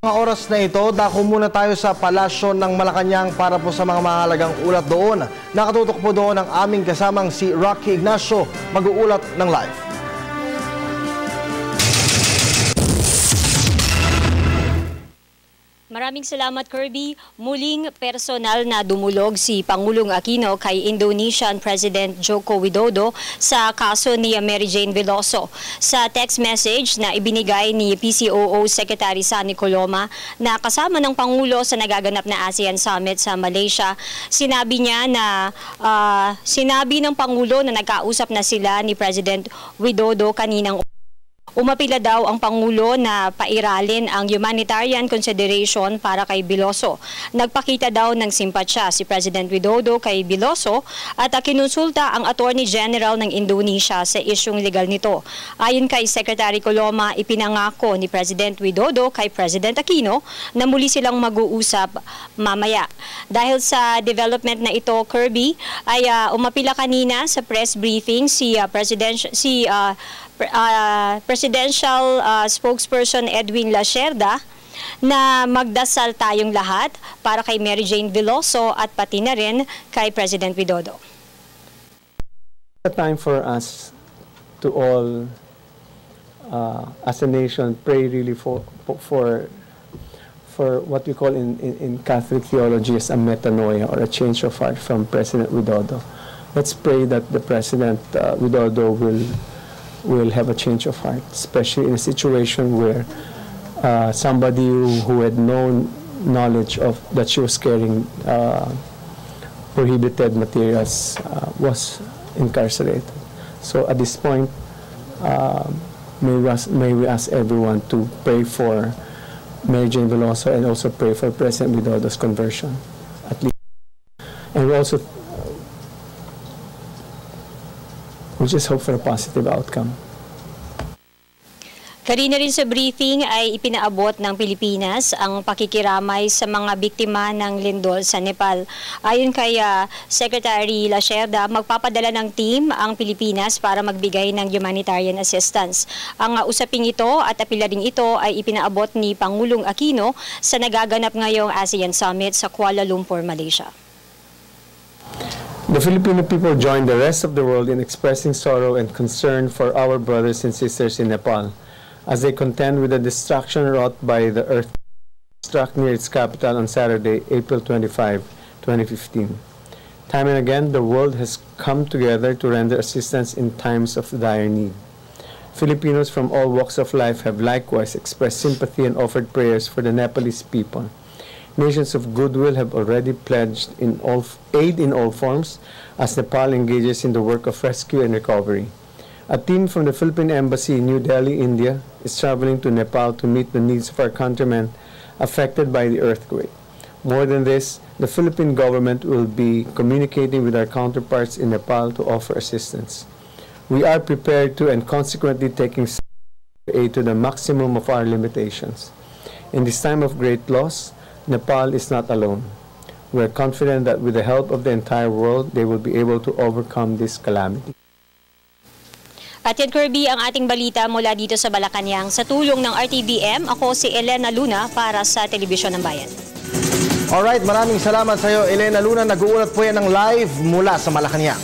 Mga oras na ito, dako muna tayo sa Palasyo ng Malacanang para po sa mga mahalagang ulat doon. Nakatutok po doon ang aming kasamang si Rocky Ignacio, mag-uulat ng live. Maraming salamat, Kirby. Muling personal na dumulog si Pangulong Aquino kay Indonesian President Joko Widodo sa kaso ni Mary Jane Veloso. Sa text message na ibinigay ni PCOO Secretary Sani Coloma na kasama ng Pangulo sa nagaganap na ASEAN Summit sa Malaysia, sinabi niya na sinabi ng Pangulo na nagkausap na sila ni President Widodo kaninang umapila daw ang Pangulo na pairalin ang humanitarian consideration para kay Veloso. Nagpakita daw ng simpatsya si President Widodo kay Veloso at kinonsulta ang Attorney General ng Indonesia sa isyung legal nito. Ayon kay Secretary Coloma, ipinangako ni President Widodo kay President Aquino na muli silang mag-uusap mamaya. Dahil sa development na ito, Kirby, ay umapila kanina sa press briefing si Presidential spokesperson Edwin Lacerda na magdasal tayong lahat para kay Mary Jane Veloso at pati na rin kay President Widodo. It's a time for us to all, as a nation, pray really for what we call in Catholic theology as a metanoia or a change of heart from President Widodo. Let's pray that the President Widodo will have a change of heart, especially in a situation where somebody who had no knowledge of that she was carrying prohibited materials was incarcerated. So at this point, may we ask everyone to pray for Mary Jane Veloso and also pray for President Widodo's conversion, at least. And we just hope for a positive outcome. Kanina rin sa briefing ay ipinaabot ng Pilipinas ang pakikiramay sa mga biktima ng lindol sa Nepal. Ayon kay Secretary Lacerda, magpapadala ng team ang Pilipinas para magbigay ng humanitarian assistance. Ang usaping ito at apila rin ito ay ipinaabot ni Pangulong Aquino sa nagaganap ngayong ASEAN Summit sa Kuala Lumpur, Malaysia. The Filipino people join the rest of the world in expressing sorrow and concern for our brothers and sisters in Nepal as they contend with the destruction wrought by the earthquake struck near its capital on Saturday, April 25, 2015. Time and again, the world has come together to render assistance in times of dire need. Filipinos from all walks of life have likewise expressed sympathy and offered prayers for the Nepalese people. Nations of goodwill have already pledged aid in all forms as Nepal engages in the work of rescue and recovery. A team from the Philippine Embassy in New Delhi, India, is traveling to Nepal to meet the needs of our countrymen affected by the earthquake. More than this, the Philippine government will be communicating with our counterparts in Nepal to offer assistance. We are prepared to and consequently taking aid to the maximum of our limitations. In this time of great loss, Nepal is not alone. We are confident that with the help of the entire world, they will be able to overcome this calamity. At yan, Kirby, ang ating balita mula dito sa Malacanang. Sa tulong ng RTBM, ako si Elena Luna para sa Telebisyon ng Bayan. Alright, maraming salamat sa iyo, Elena Luna. Nag-uulat po yan ng live mula sa Malacanang.